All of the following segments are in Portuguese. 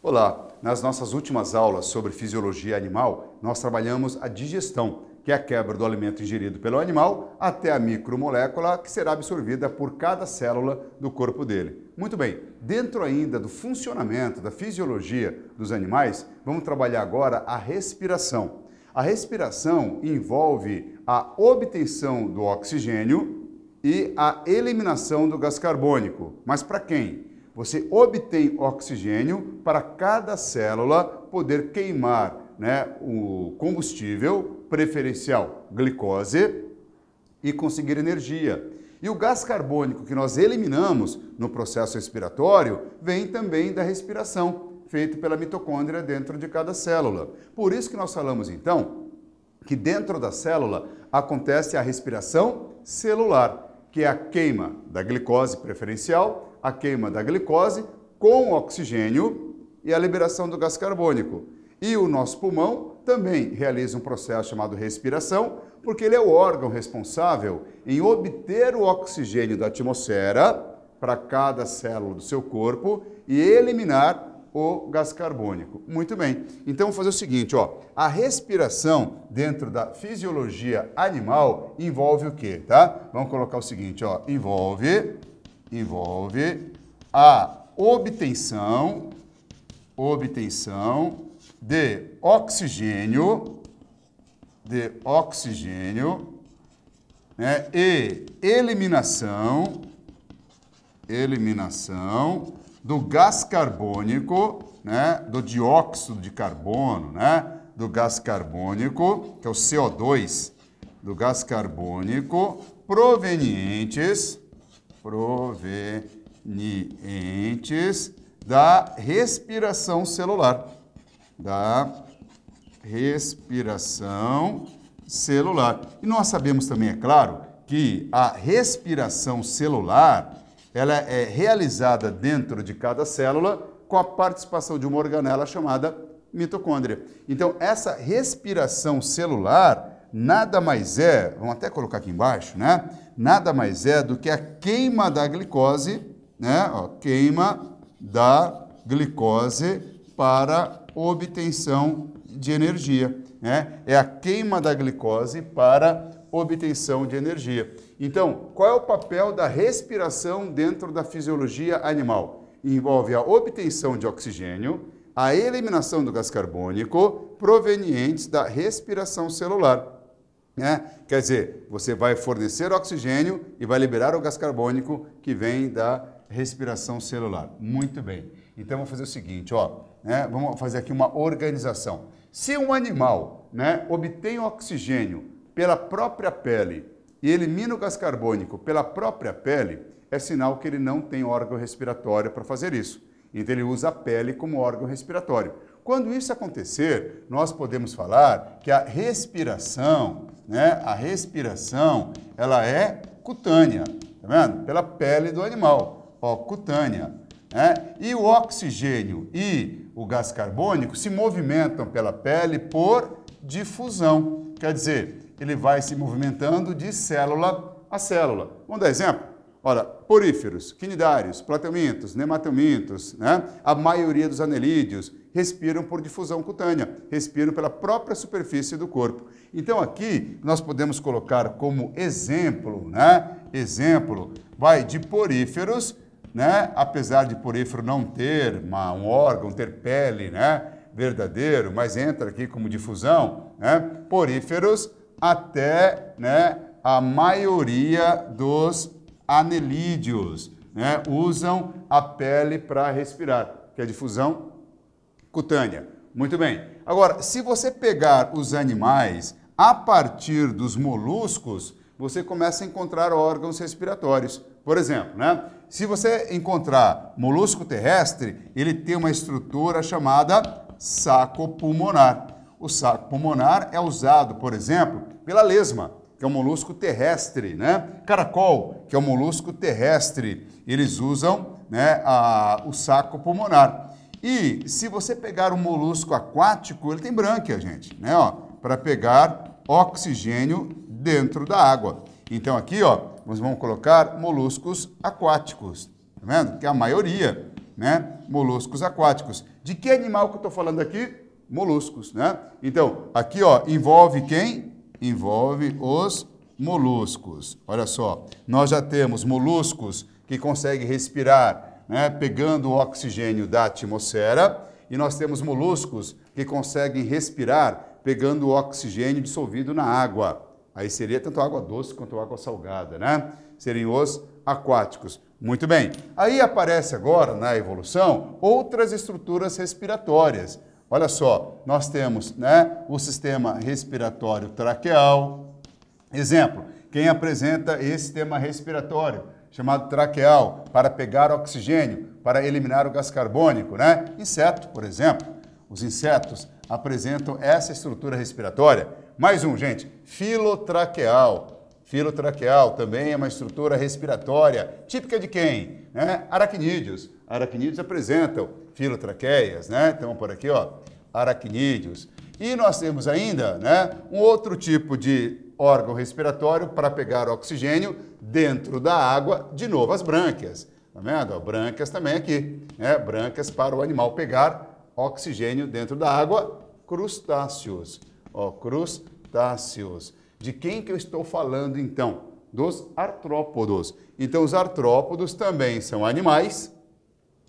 Olá, nas nossas últimas aulas sobre fisiologia animal, nós trabalhamos a digestão, que é a quebra do alimento ingerido pelo animal até a micromolécula que será absorvida por cada célula do corpo dele. Muito bem, dentro ainda do funcionamento, da fisiologia dos animais, vamos trabalhar agora a respiração. A respiração envolve a obtenção do oxigênio e a eliminação do gás carbônico. Mas para quem? Você obtém oxigênio para cada célula poder queimar, o combustível preferencial, glicose, e conseguir energia. E o gás carbônico que nós eliminamos no processo respiratório vem também da respiração, feita pela mitocôndria dentro de cada célula. Por isso que nós falamos, então, que dentro da célula acontece a respiração celular, que é a queima da glicose preferencial, a queima da glicose com oxigênio e a liberação do gás carbônico. E o nosso pulmão também realiza um processo chamado respiração, porque ele é o órgão responsável em obter o oxigênio da atmosfera para cada célula do seu corpo e eliminar o gás carbônico. Muito bem. Então, vamos fazer o seguinte, a respiração dentro da fisiologia animal envolve o quê, tá? Vamos colocar o seguinte, envolve a obtenção de oxigênio, e eliminação do gás carbônico, do dióxido de carbono, do gás carbônico, que é o CO2, do gás carbônico, provenientes da respiração celular. E nós sabemos também, é claro, que a respiração celular ela é realizada dentro de cada célula com a participação de uma organela chamada mitocôndria. Então, essa respiração celular nada mais é, vamos até colocar aqui embaixo, nada mais é do que a queima da glicose, queima da glicose para obtenção de energia. É a queima da glicose para obtenção de energia. Então, qual é o papel da respiração dentro da fisiologia animal? Envolve a obtenção de oxigênio, a eliminação do gás carbônico provenientes da respiração celular. Quer dizer, você vai fornecer oxigênio e vai liberar o gás carbônico que vem da respiração celular. Muito bem. Então, vamos fazer o seguinte, vamos fazer aqui uma organização. Se um animal obtém oxigênio pela própria pele e elimina o gás carbônico pela própria pele, é sinal que ele não tem órgão respiratório para fazer isso. Então, ele usa a pele como órgão respiratório. Quando isso acontecer, nós podemos falar que a respiração, ela é cutânea, tá vendo? Pela pele do animal, cutânea. E o oxigênio e o gás carbônico se movimentam pela pele por difusão. Quer dizer, ele vai se movimentando de célula a célula. Vamos dar exemplo? Olha, poríferos, quinidários, plateumintos, nematelmintos, a maioria dos anelídeos respiram por difusão cutânea, respiram pela própria superfície do corpo. Então aqui nós podemos colocar como exemplo, de poríferos, apesar de porífero não ter um órgão, ter pele, verdadeiro, mas entra aqui como difusão, poríferos até a maioria dos anelídeos usam a pele para respirar, que é a difusão cutânea. Muito bem. Agora, se você pegar os animais a partir dos moluscos, você começa a encontrar órgãos respiratórios. Por exemplo, se você encontrar molusco terrestre, ele tem uma estrutura chamada saco pulmonar. O saco pulmonar é usado, por exemplo, pela lesma, que é um molusco terrestre, Caracol, que é um molusco terrestre. Eles usam o saco pulmonar. E se você pegar um molusco aquático, ele tem brânquia, gente, para pegar oxigênio dentro da água. Então aqui, ó, nós vamos colocar moluscos aquáticos, tá vendo? Que é a maioria, né? Moluscos aquáticos. De que animal que eu estou falando aqui? Moluscos, né? Então, aqui, ó, envolve quem? Envolve os moluscos. Olha só, nós já temos moluscos que conseguem respirar, né, pegando o oxigênio da atmosfera, e nós temos moluscos que conseguem respirar pegando o oxigênio dissolvido na água. Aí seria tanto água doce quanto água salgada, né? Seriam os aquáticos. Muito bem. Aí aparece agora, na evolução, outras estruturas respiratórias. Olha só, nós temos, né, o sistema respiratório traqueal. Exemplo, quem apresenta esse sistema respiratório, chamado traqueal, para pegar oxigênio, para eliminar o gás carbônico, né? Inseto, por exemplo. Os insetos apresentam essa estrutura respiratória. Mais um, gente, filotraqueal. Filotraqueal também é uma estrutura respiratória típica de quem? Né? Aracnídeos. Aracnídeos apresentam filotraqueias, né? Então, por aqui, ó, aracnídeos. E nós temos ainda, né, um outro tipo de órgão respiratório para pegar oxigênio dentro da água, de novo, as brânquias. Tá vendo? Brânquias também aqui, né? Brânquias para o animal pegar oxigênio dentro da água, crustáceos. Ó, crustáceos. De quem que eu estou falando, então? Dos artrópodos. Então, os artrópodos também são animais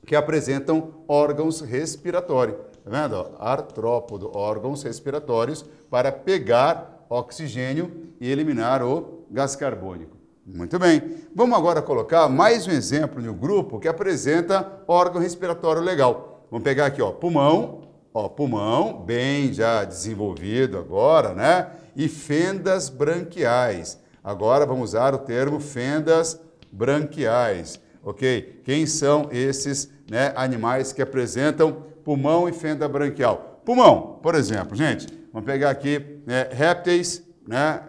que apresentam órgãos respiratórios. Tá vendo? Artrópodo, órgãos respiratórios para pegar oxigênio e eliminar o gás carbônico. Muito bem. Vamos agora colocar mais um exemplo no grupo que apresenta órgão respiratório legal. Vamos pegar aqui, ó, pulmão. Ó, pulmão, bem já desenvolvido agora, né? E fendas branquiais. Agora vamos usar o termo fendas branquiais, ok? Quem são esses, né, animais que apresentam pulmão e fenda branquial? Pulmão, por exemplo, gente, vamos pegar aqui, né, répteis, né?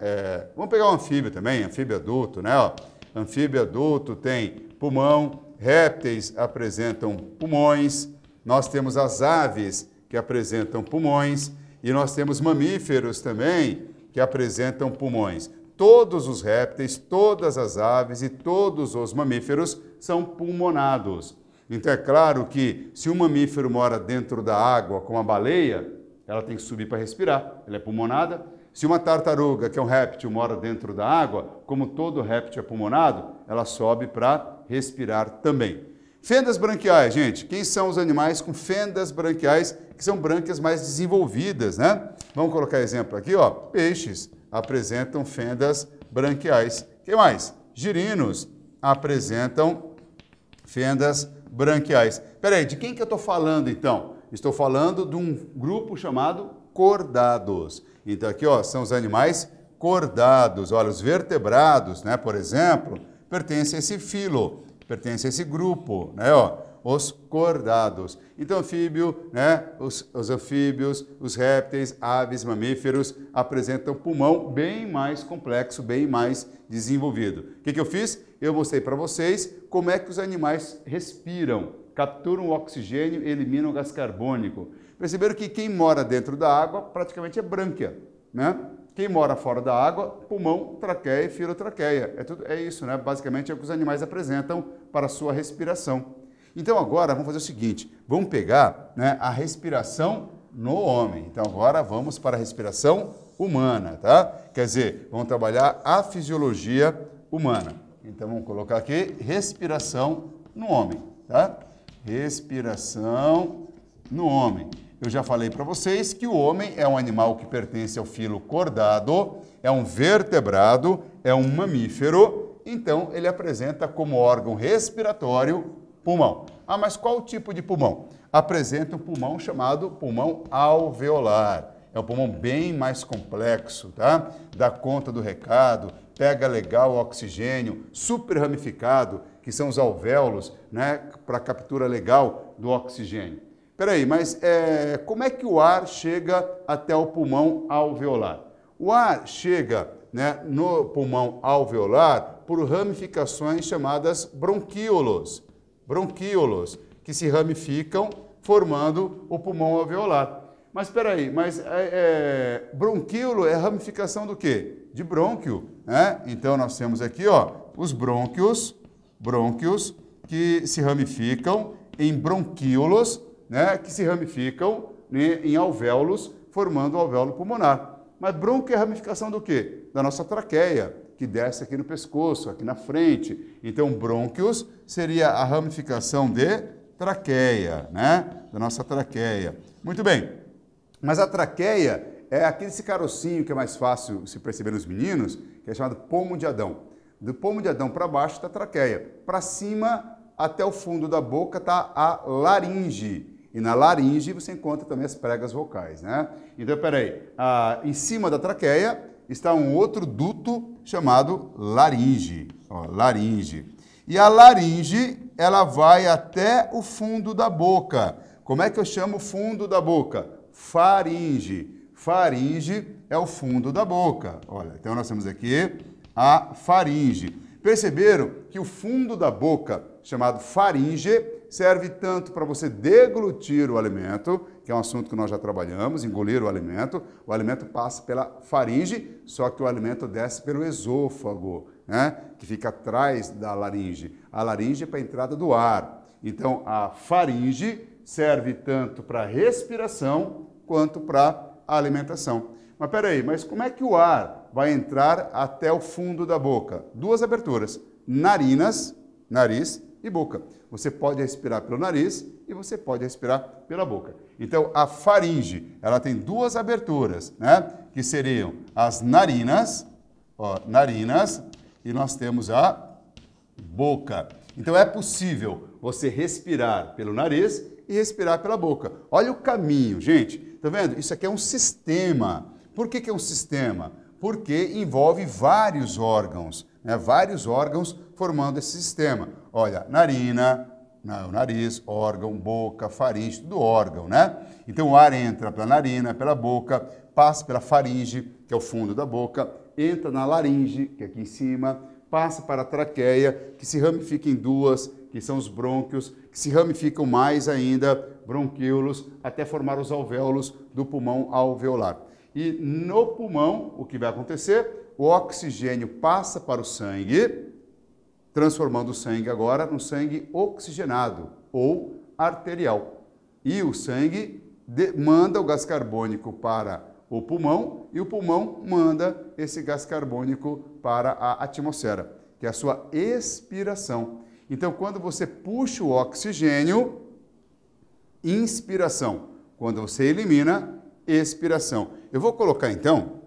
Vamos pegar o anfíbio também, anfíbio adulto, né? Ó, anfíbio adulto tem pulmão, répteis apresentam pulmões, nós temos as aves que apresentam pulmões e nós temos mamíferos também que apresentam pulmões. Todos os répteis, todas as aves e todos os mamíferos são pulmonados. Então é claro que se um mamífero mora dentro da água, como a baleia, ela tem que subir para respirar, ela é pulmonada. Se uma tartaruga, que é um réptil, mora dentro da água, como todo réptil é pulmonado, ela sobe para respirar também. Fendas branquiais, gente. Quem são os animais com fendas branquiais, que são brânquias mais desenvolvidas, né? Vamos colocar exemplo aqui, ó. Peixes apresentam fendas branquiais. Quem mais? Girinos apresentam fendas branquiais. Peraí, de quem que eu estou falando, então? Estou falando de um grupo chamado cordados. Então aqui, ó, são os animais cordados. Olha, os vertebrados, né, por exemplo, pertencem a esse filo, pertencem a esse grupo, né, ó, os cordados. Então, anfíbio, né, os anfíbios, os répteis, aves, mamíferos apresentam pulmão bem mais complexo, bem mais desenvolvido. O que eu fiz? Eu mostrei para vocês como é que os animais respiram, capturam o oxigênio e eliminam o gás carbônico. Perceberam que quem mora dentro da água praticamente é brânquia, né? Quem mora fora da água, pulmão, traqueia e filotraqueia. É isso, né? Basicamente é o que os animais apresentam para a sua respiração. Então agora vamos fazer o seguinte, vamos pegar, né, a respiração no homem. Então agora vamos para a respiração humana, tá? Quer dizer, vamos trabalhar a fisiologia humana. Então vamos colocar aqui respiração no homem, tá? Respiração no homem. Eu já falei para vocês que o homem é um animal que pertence ao filo cordado, é um vertebrado, é um mamífero, então ele apresenta como órgão respiratório pulmão. Ah, mas qual tipo de pulmão? Apresenta um pulmão chamado pulmão alveolar. É um pulmão bem mais complexo, tá? Dá conta do recado, pega legal o oxigênio, super ramificado, que são os alvéolos, né, para captura legal do oxigênio. Peraí, mas como é que o ar chega até o pulmão alveolar? O ar chega, né, no pulmão alveolar por ramificações chamadas bronquíolos. Bronquíolos, que se ramificam formando o pulmão alveolar. Mas espera aí, bronquíolo é ramificação do quê? De brônquio, né? Então nós temos aqui, ó, os brônquios que se ramificam em bronquíolos, né? Que se ramificam em alvéolos, formando o alvéolo pulmonar. Mas brônquio é ramificação do quê? Da nossa traqueia, que desce aqui no pescoço, aqui na frente. Então, brônquios seria a ramificação de traqueia, né? Da nossa traqueia. Muito bem. Mas a traqueia é aquele carocinho que é mais fácil se perceber nos meninos, que é chamado pomo de Adão. Do pomo de Adão para baixo está a traqueia. Para cima, até o fundo da boca, está a laringe. E na laringe você encontra também as pregas vocais, né? Então, peraí, em cima da traqueia está um outro duto chamado laringe. Ó, laringe. E a laringe, ela vai até o fundo da boca. Como é que eu chamo o fundo da boca? Faringe. Faringe é o fundo da boca. Olha, então nós temos aqui a faringe. Perceberam que o fundo da boca, chamado faringe, serve tanto para você deglutir o alimento, que é um assunto que nós já trabalhamos, engolir o alimento passa pela faringe, só que o alimento desce pelo esôfago, né? Que fica atrás da laringe. A laringe é para a entrada do ar. Então, a faringe serve tanto para respiração quanto para alimentação. Mas peraí, mas como é que o ar vai entrar até o fundo da boca? Duas aberturas, narinas, nariz e boca. Você pode respirar pelo nariz e você pode respirar pela boca. Então, a faringe, ela tem duas aberturas, né? Que seriam as narinas, ó, narinas, e nós temos a boca. Então, é possível você respirar pelo nariz e respirar pela boca. Olha o caminho, gente. Tá vendo? Isso aqui é um sistema. Por que é um sistema? Porque envolve vários órgãos, né? Vários órgãos formando esse sistema. Olha, narina, o nariz, órgão, boca, faringe, tudo órgão, né? Então o ar entra pela narina, pela boca, passa pela faringe, que é o fundo da boca, entra na laringe, que é aqui em cima, passa para a traqueia, que se ramifica em duas, que são os brônquios, que se ramificam mais ainda, bronquíolos, até formar os alvéolos do pulmão alveolar. E no pulmão, o que vai acontecer? O oxigênio passa para o sangue, transformando o sangue agora no sangue oxigenado ou arterial. E o sangue manda o gás carbônico para o pulmão e o pulmão manda esse gás carbônico para a atmosfera, que é a sua expiração. Então, quando você puxa o oxigênio, inspiração. Quando você elimina, expiração. Eu vou colocar, então,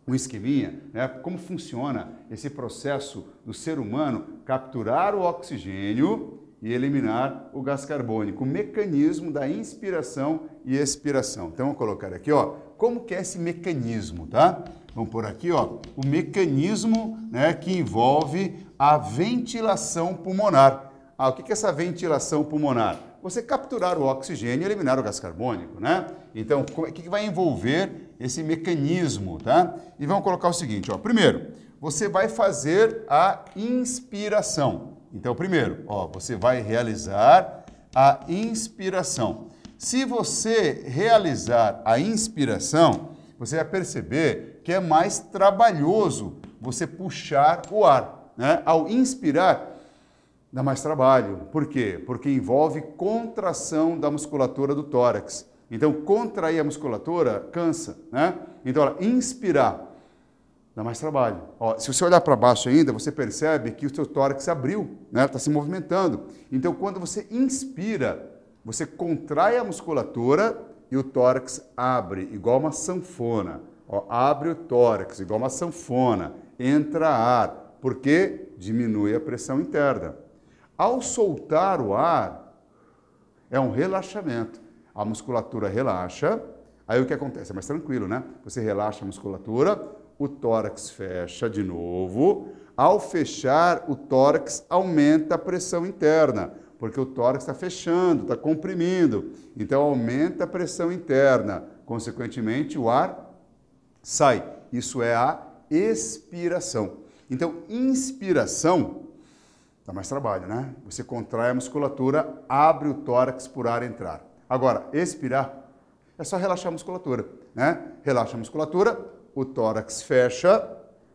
um esqueminha, né, como funciona esse processo do ser humano capturar o oxigênio e eliminar o gás carbônico, o mecanismo da inspiração e expiração. Então, vou colocar aqui, ó, como que é esse mecanismo, tá? Vamos pôr aqui, ó, o mecanismo, né, que envolve a ventilação pulmonar. O que é essa ventilação pulmonar? Você capturar o oxigênio e eliminar o gás carbônico, né? Então, o que vai envolver esse mecanismo, tá? E vamos colocar o seguinte, ó. Primeiro, você vai fazer a inspiração. Então, primeiro, ó, você vai realizar a inspiração. Se você realizar a inspiração, você vai perceber que é mais trabalhoso você puxar o ar, né? Ao inspirar, dá mais trabalho. Por quê? Porque envolve contração da musculatura do tórax. Então, contrair a musculatura cansa, né? Então, olha, inspirar dá mais trabalho. Ó, se você olhar para baixo ainda, você percebe que o seu tórax abriu, né? Está se movimentando. Então, quando você inspira, você contrai a musculatura e o tórax abre, igual uma sanfona. Ó, abre o tórax, igual uma sanfona. Entra ar, porque diminui a pressão interna. Ao soltar o ar, é um relaxamento. A musculatura relaxa, aí o que acontece? É mais tranquilo, né? Você relaxa a musculatura, o tórax fecha de novo. Ao fechar, o tórax aumenta a pressão interna, porque o tórax está fechando, está comprimindo. Então, aumenta a pressão interna. Consequentemente, o ar sai. Isso é a expiração. Então, inspiração dá mais trabalho, né? Você contrai a musculatura, abre o tórax por ar entrar. Agora, expirar, É só relaxar a musculatura, né? Relaxa a musculatura, o tórax fecha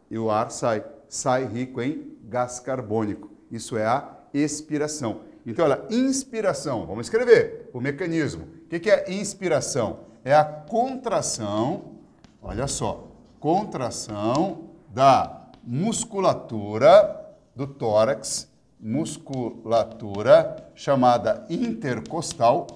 e o ar sai. Sai rico em gás carbônico. Isso é a expiração. Então, olha, inspiração. Vamos escrever o mecanismo. O que é inspiração? É a contração, olha só, contração da musculatura do tórax, musculatura chamada intercostal,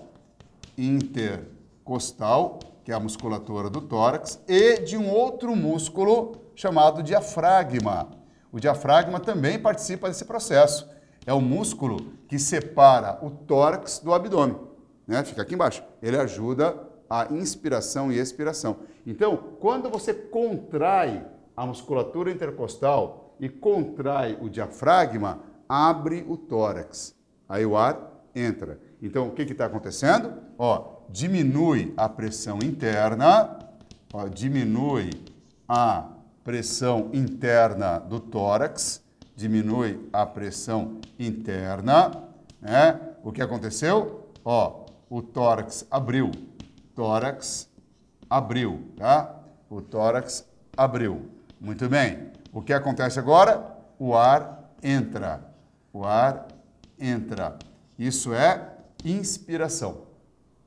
que é a musculatura do tórax, e de um outro músculo chamado diafragma. O diafragma também participa desse processo. É o músculo que separa o tórax do abdômen, né? Fica aqui embaixo. Ele ajuda a inspiração e expiração. Então, quando você contrai a musculatura intercostal e contrai o diafragma, abre o tórax. Aí o ar entra. Então, o que está acontecendo? Ó, diminui a pressão interna, ó, diminui a pressão interna do tórax, diminui a pressão interna, né? O que aconteceu? Ó, o tórax abriu, tá? O tórax abriu. Muito bem. O que acontece agora? O ar entra. Isso é inspiração.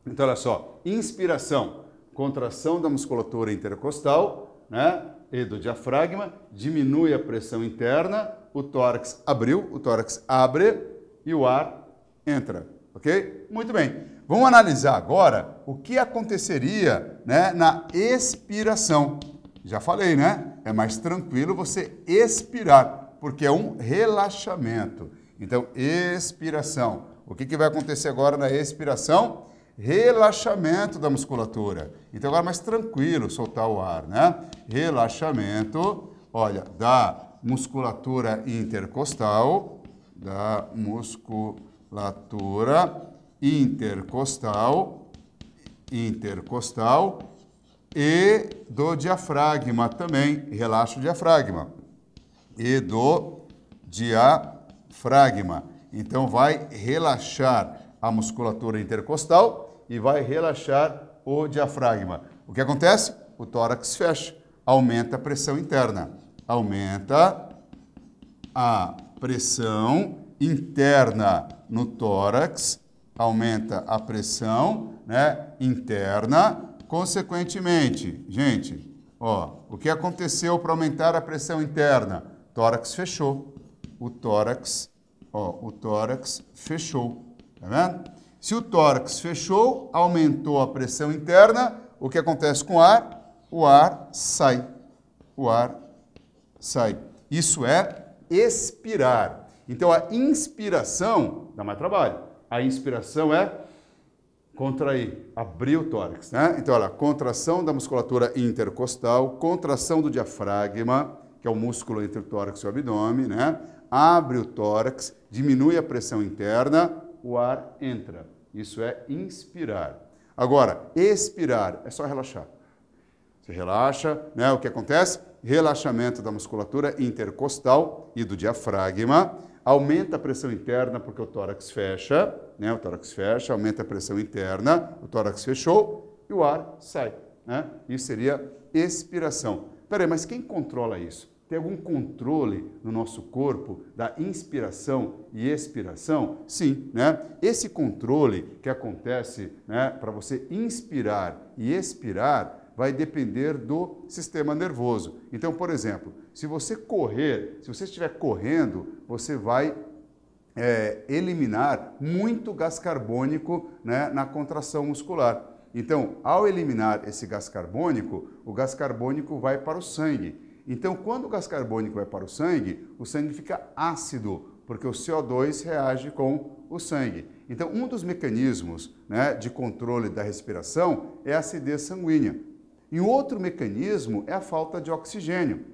Então, olha só, inspiração, contração da musculatura intercostal, né? E do diafragma, diminui a pressão interna, o tórax abriu, o tórax abre e o ar entra, ok? Muito bem. Vamos analisar agora o que aconteceria, né, na expiração. Já falei, né? É mais tranquilo você expirar, porque é um relaxamento. Então, expiração. O que vai acontecer agora na expiração? Relaxamento da musculatura. Então, agora é mais tranquilo soltar o ar, né? Relaxamento, olha, da musculatura intercostal, e do diafragma também. Relaxa o diafragma. E do diafragma. Então, vai relaxar a musculatura intercostal e vai relaxar o diafragma. O que acontece? O tórax fecha, aumenta a pressão interna. Aumenta a pressão interna no tórax, aumenta a pressão, né, interna. Consequentemente, gente, ó, o que aconteceu para aumentar a pressão interna? Tórax fechou. O tórax fechou. Tá vendo? Se o tórax fechou, aumentou a pressão interna, o que acontece com o ar? O ar sai. Isso é expirar. Então, a inspiração dá mais trabalho. A inspiração é contrair, abrir o tórax, né? Então, olha, contração da musculatura intercostal, contração do diafragma, que é o músculo entre o tórax e o abdômen, né? Abre o tórax, diminui a pressão interna, o ar entra. Isso é inspirar. Agora, expirar é só relaxar. Você relaxa, né? O que acontece? Relaxamento da musculatura intercostal e do diafragma. Aumenta a pressão interna porque o tórax fecha, né? O tórax fecha, aumenta a pressão interna, o tórax fechou e o ar sai, né? Isso seria expiração. Peraí, mas quem controla isso? Tem algum controle no nosso corpo da inspiração e expiração? Sim, né? Esse controle que acontece, né, para você inspirar e expirar vai depender do sistema nervoso. Então, por exemplo, se você estiver correndo, você vai eliminar muito gás carbônico, né, na contração muscular. Então, ao eliminar esse gás carbônico, o gás carbônico vai para o sangue. Então, quando o gás carbônico vai para o sangue fica ácido, porque o CO2 reage com o sangue. Então, um dos mecanismos, né, de controle da respiração é a acidez sanguínea. E outro mecanismo é a falta de oxigênio.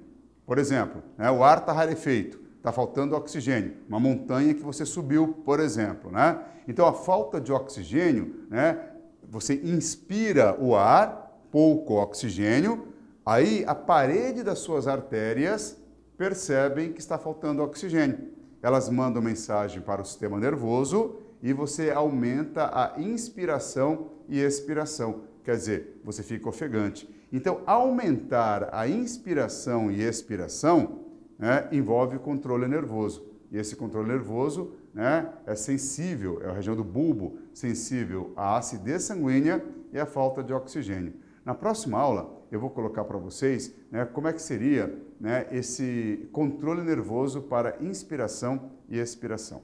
Por exemplo, né, o ar está rarefeito, está faltando oxigênio. Uma montanha que você subiu, por exemplo, né? Então, a falta de oxigênio, né, você inspira o ar, pouco oxigênio, aí a parede das suas artérias percebem que está faltando oxigênio. Elas mandam mensagem para o sistema nervoso e você aumenta a inspiração e expiração. quer dizer, você fica ofegante. Então, aumentar a inspiração e expiração, né, envolve controle nervoso. E esse controle nervoso, né, é sensível, é a região do bulbo, sensível à acidez sanguínea e à falta de oxigênio. Na próxima aula, eu vou colocar para vocês, né, como é que seria, né, esse controle nervoso para inspiração e expiração.